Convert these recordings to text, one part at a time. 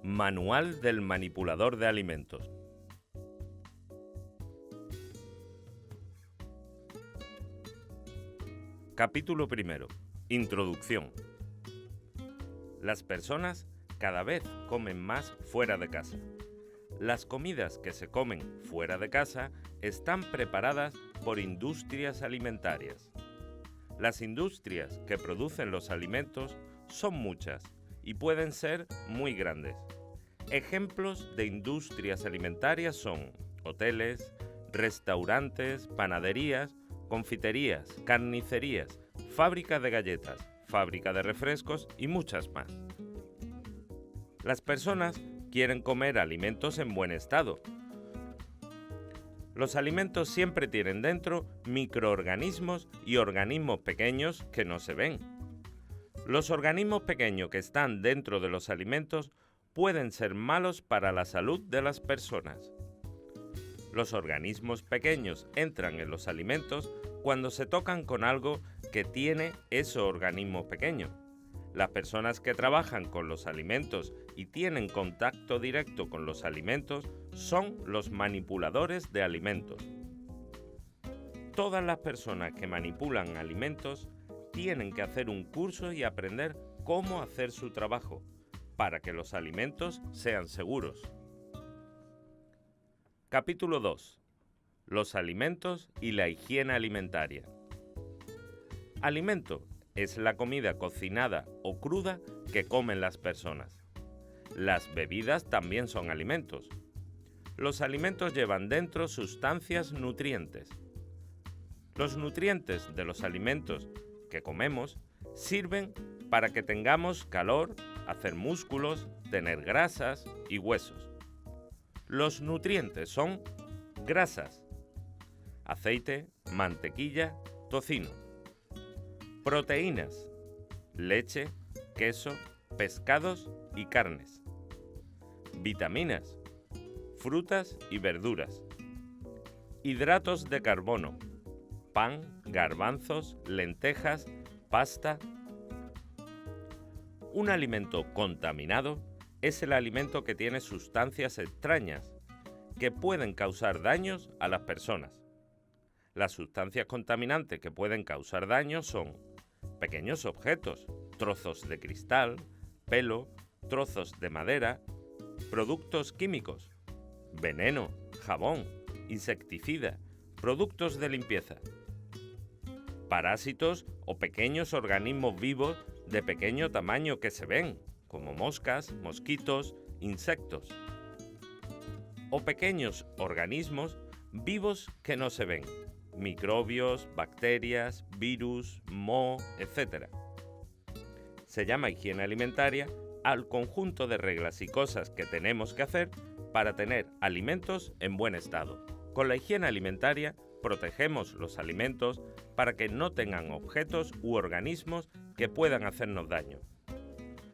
Manual del manipulador de alimentos. Capítulo primero. Introducción. Las personas cada vez comen más fuera de casa. Las comidas que se comen fuera de casa están preparadas por industrias alimentarias. Las industrias que producen los alimentos son muchas y pueden ser muy grandes. Ejemplos de industrias alimentarias son hoteles, restaurantes, panaderías, confiterías, carnicerías, fábricas de galletas, fábrica de refrescos y muchas más. Las personas quieren comer alimentos en buen estado. Los alimentos siempre tienen dentro microorganismos y organismos pequeños que no se ven. Los organismos pequeños que están dentro de los alimentos pueden ser malos para la salud de las personas. Los organismos pequeños entran en los alimentos cuando se tocan con algo que tiene ese organismo pequeño. Las personas que trabajan con los alimentos y tienen contacto directo con los alimentos son los manipuladores de alimentos. Todas las personas que manipulan alimentos tienen que hacer un curso y aprender cómo hacer su trabajo para que los alimentos sean seguros. Capítulo 2. Los alimentos y la higiene alimentaria. Alimento es la comida cocinada o cruda que comen las personas. Las bebidas también son alimentos. Los alimentos llevan dentro sustancias nutrientes. Los nutrientes de los alimentos que comemos sirven para que tengamos calor, hacer músculos, tener grasas y huesos. Los nutrientes son grasas, aceite, mantequilla, tocino. Proteínas, leche, queso, pescados y carnes. Vitaminas, frutas y verduras. Hidratos de carbono, pan, garbanzos, lentejas, pasta. Un alimento contaminado es el alimento que tiene sustancias extrañas que pueden causar daños a las personas. Las sustancias contaminantes que pueden causar daño son pequeños objetos, trozos de cristal, pelo, trozos de madera, productos químicos, veneno, jabón, insecticida, productos de limpieza, parásitos o pequeños organismos vivos de pequeño tamaño que se ven, como moscas, mosquitos, insectos, o pequeños organismos vivos que no se ven, microbios, bacterias, virus, moho, etc. Se llama higiene alimentaria al conjunto de reglas y cosas que tenemos que hacer para tener alimentos en buen estado. Con la higiene alimentaria protegemos los alimentos para que no tengan objetos u organismos que puedan hacernos daño.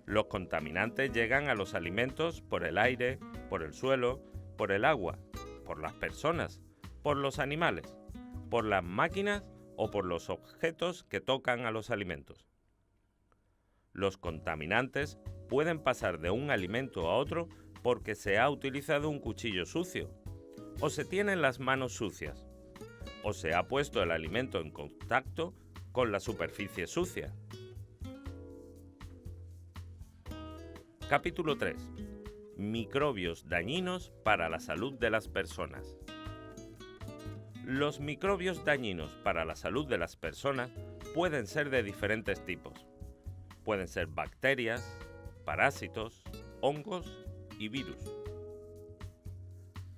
Los contaminantes llegan a los alimentos por el aire, por el suelo, por el agua, por las personas, por los animales, por las máquinas o por los objetos que tocan a los alimentos. Los contaminantes pueden pasar de un alimento a otro porque se ha utilizado un cuchillo sucio, o se tienen las manos sucias, o se ha puesto el alimento en contacto con la superficie sucia. Capítulo 3. Microbios dañinos para la salud de las personas. Los microbios dañinos para la salud de las personas pueden ser de diferentes tipos. Pueden ser bacterias, parásitos, hongos y virus.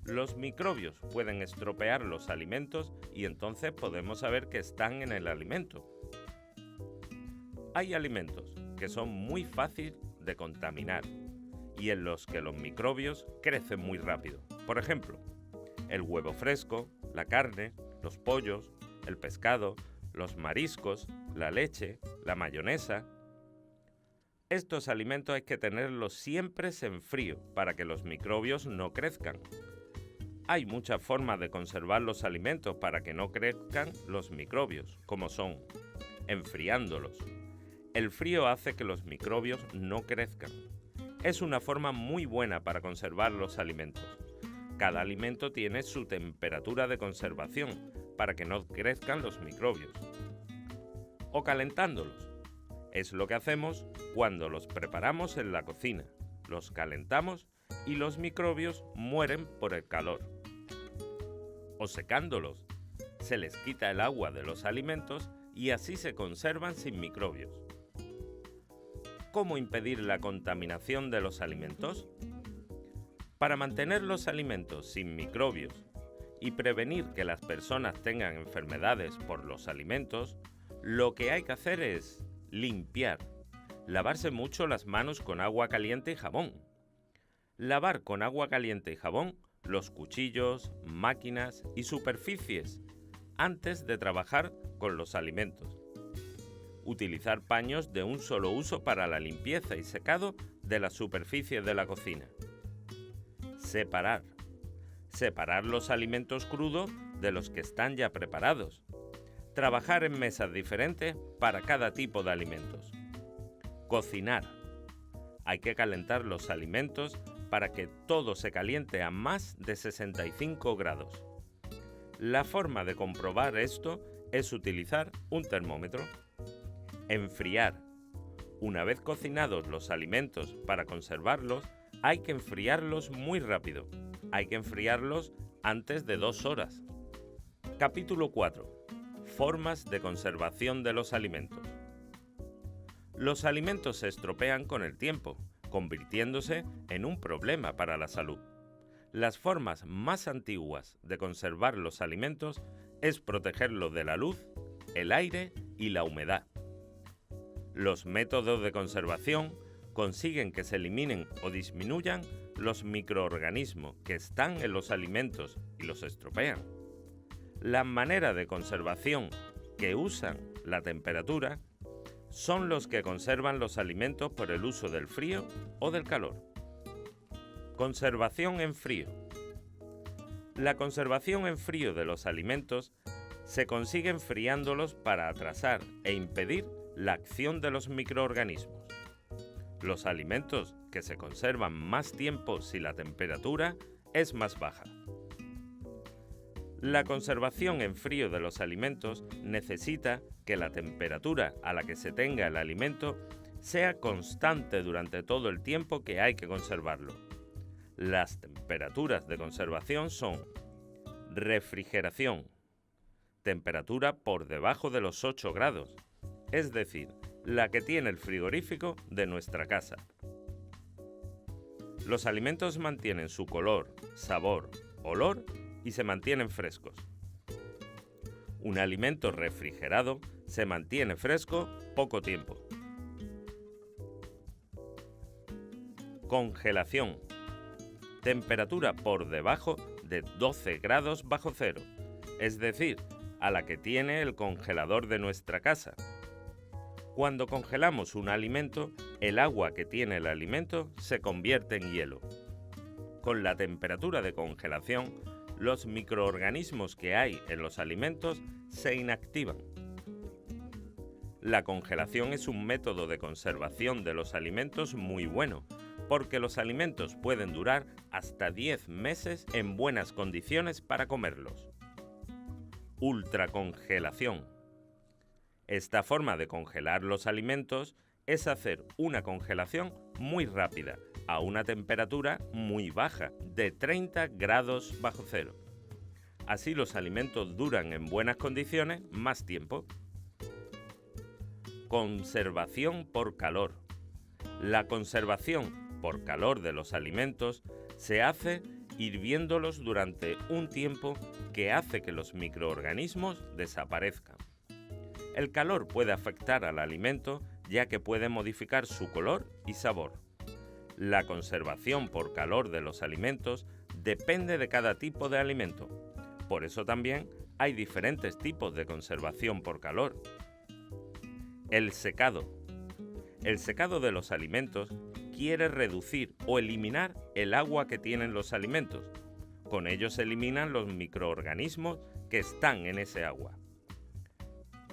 Los microbios pueden estropear los alimentos y entonces podemos saber que están en el alimento. Hay alimentos que son muy fáciles de contaminar y en los que los microbios crecen muy rápido. Por ejemplo, el huevo fresco, la carne, los pollos, el pescado, los mariscos, la leche, la mayonesa. Estos alimentos hay que tenerlos siempre en frío para que los microbios no crezcan. Hay muchas formas de conservar los alimentos para que no crezcan los microbios, como son enfriándolos, El frío hace que los microbios no crezcan. Es una forma muy buena para conservar los alimentos. Cada alimento tiene su temperatura de conservación para que no crezcan los microbios. O calentándolos. Es lo que hacemos cuando los preparamos en la cocina. Los calentamos y los microbios mueren por el calor. O secándolos. Se les quita el agua de los alimentos y así se conservan sin microbios. ¿Cómo impedir la contaminación de los alimentos? Para mantener los alimentos sin microbios y prevenir que las personas tengan enfermedades por los alimentos, lo que hay que hacer es limpiar. Lavarse mucho las manos con agua caliente y jabón. Lavar con agua caliente y jabón los cuchillos, máquinas y superficies antes de trabajar con los alimentos. Utilizar paños de un solo uso para la limpieza y secado de las superficies de la cocina. Separar. Separar los alimentos crudos de los que están ya preparados. Trabajar en mesas diferentes para cada tipo de alimentos. Cocinar. Hay que calentar los alimentos para que todo se caliente a más de 65 grados. La forma de comprobar esto es utilizar un termómetro. Enfriar. Una vez cocinados los alimentos para conservarlos, hay que enfriarlos muy rápido. Hay que enfriarlos antes de 2 horas. Capítulo 4. Formas de conservación de los alimentos. Los alimentos se estropean con el tiempo, convirtiéndose en un problema para la salud. Las formas más antiguas de conservar los alimentos es protegerlos de la luz, el aire y la humedad. Los métodos de conservación consiguen que se eliminen o disminuyan los microorganismos que están en los alimentos y los estropean. Las maneras de conservación que usan la temperatura son los que conservan los alimentos por el uso del frío o del calor. Conservación en frío. La conservación en frío de los alimentos se consigue enfriándolos para atrasar e impedir la acción de los microorganismos. Los alimentos que se conservan más tiempo si la temperatura es más baja. La conservación en frío de los alimentos necesita que la temperatura a la que se tenga el alimento sea constante durante todo el tiempo que hay que conservarlo. Las temperaturas de conservación son refrigeración, temperatura por debajo de los 8 grados, es decir, la que tiene el frigorífico de nuestra casa. Los alimentos mantienen su color, sabor, olor y se mantienen frescos. Un alimento refrigerado se mantiene fresco poco tiempo. Congelación. Temperatura por debajo de 12 grados bajo cero, es decir, a la que tiene el congelador de nuestra casa. Cuando congelamos un alimento, el agua que tiene el alimento se convierte en hielo. Con la temperatura de congelación, los microorganismos que hay en los alimentos se inactivan. La congelación es un método de conservación de los alimentos muy bueno, porque los alimentos pueden durar hasta 10 meses en buenas condiciones para comerlos. Ultracongelación. Esta forma de congelar los alimentos es hacer una congelación muy rápida, a una temperatura muy baja, de 30 grados bajo cero. Así los alimentos duran en buenas condiciones más tiempo. Conservación por calor. La conservación por calor de los alimentos se hace hirviéndolos durante un tiempo que hace que los microorganismos desaparezcan. El calor puede afectar al alimento ya que puede modificar su color y sabor. La conservación por calor de los alimentos depende de cada tipo de alimento. Por eso también hay diferentes tipos de conservación por calor. El secado. El secado de los alimentos quiere reducir o eliminar el agua que tienen los alimentos. Con ello se eliminan los microorganismos que están en ese agua.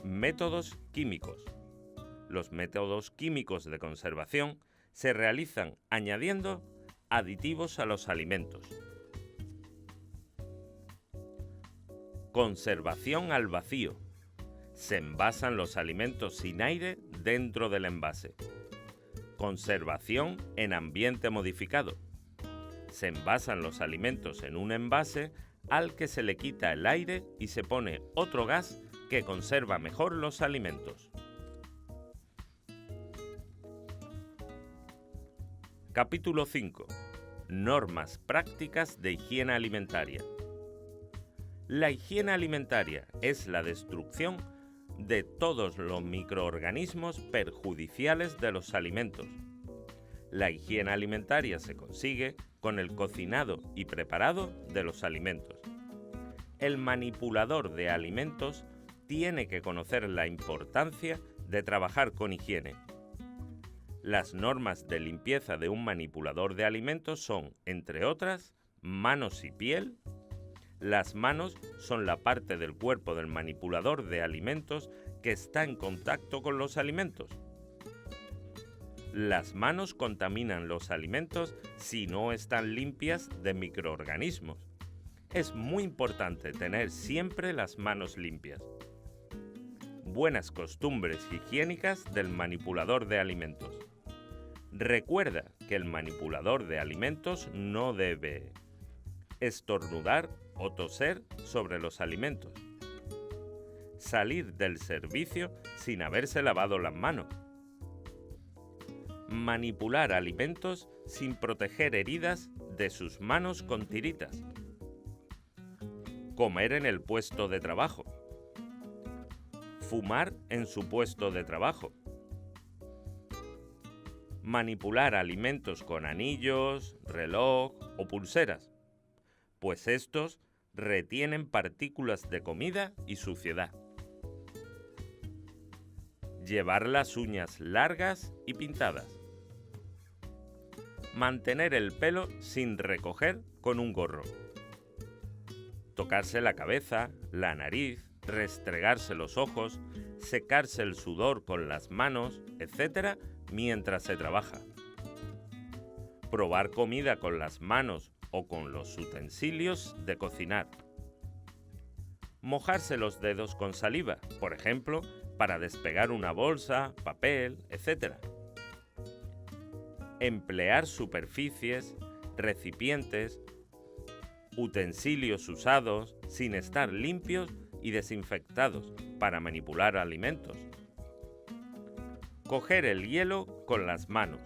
Métodos químicos. los métodos químicos de conservación se realizan añadiendo aditivos a los alimentos. Conservación al vacío. Se envasan los alimentos sin aire dentro del envase. Conservación en ambiente modificado. Se envasan los alimentos en un envase al que se le quita el aire y se pone otro gas que conserva mejor los alimentos. Capítulo 5. Normas prácticas de higiene alimentaria. La higiene alimentaria es la destrucción de todos los microorganismos perjudiciales de los alimentos. La higiene alimentaria se consigue con el cocinado y preparado de los alimentos. El manipulador de alimentos tiene que conocer la importancia de trabajar con higiene. Las normas de limpieza de un manipulador de alimentos son, entre otras, manos y piel. Las manos son la parte del cuerpo del manipulador de alimentos que está en contacto con los alimentos. Las manos contaminan los alimentos si no están limpias de microorganismos. Es muy importante tener siempre las manos limpias. Buenas costumbres higiénicas del manipulador de alimentos. Recuerda que el manipulador de alimentos no debe estornudar o toser sobre los alimentos. Salir del servicio sin haberse lavado las manos. Manipular alimentos sin proteger heridas de sus manos con tiritas. Comer en el puesto de trabajo. Fumar en su puesto de trabajo. Manipular alimentos con anillos, reloj o pulseras, pues estos retienen partículas de comida y suciedad. Llevar las uñas largas y pintadas. Mantener el pelo sin recoger con un gorro. Tocarse la cabeza, la nariz, restregarse los ojos, secarse el sudor con las manos, etc., mientras se trabaja. Probar comida con las manos o con los utensilios de cocinar. Mojarse los dedos con saliva, por ejemplo, para despegar una bolsa, papel, etc. Emplear superficies, recipientes, utensilios usados sin estar limpios y desinfectados para manipular alimentos. Coger el hielo con las manos.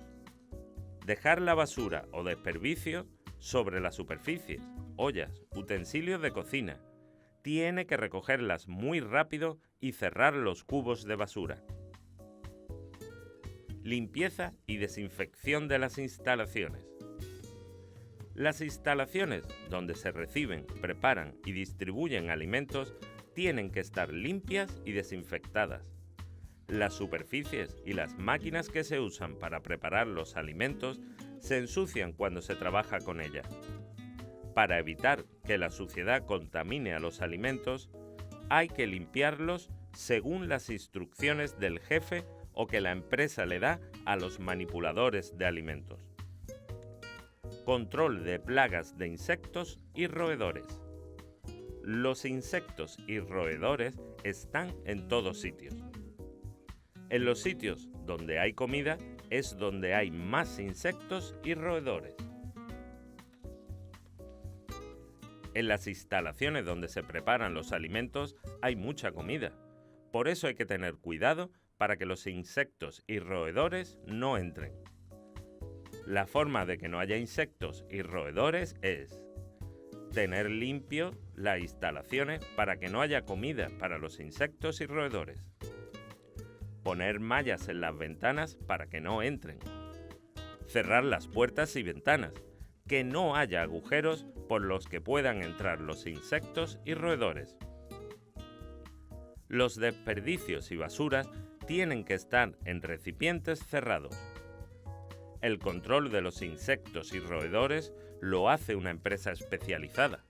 Dejar la basura o desperdicio sobre las superficies, ollas, utensilios de cocina. Tiene que recogerlas muy rápido y cerrar los cubos de basura. Limpieza y desinfección de las instalaciones. Las instalaciones donde se reciben, preparan y distribuyen alimentos tienen que estar limpias y desinfectadas. Las superficies y las máquinas que se usan para preparar los alimentos se ensucian cuando se trabaja con ellas. Para evitar que la suciedad contamine a los alimentos, hay que limpiarlos según las instrucciones del jefe o que la empresa le da a los manipuladores de alimentos. Control de plagas de insectos y roedores. Los insectos y roedores están en todos sitios. En los sitios donde hay comida es donde hay más insectos y roedores. En las instalaciones donde se preparan los alimentos hay mucha comida. Por eso hay que tener cuidado para que los insectos y roedores no entren. La forma de que no haya insectos y roedores es tener limpio las instalaciones para que no haya comida para los insectos y roedores. Poner mallas en las ventanas para que no entren. Cerrar las puertas y ventanas, que no haya agujeros por los que puedan entrar los insectos y roedores. Los desperdicios y basuras tienen que estar en recipientes cerrados. El control de los insectos y roedores lo hace una empresa especializada.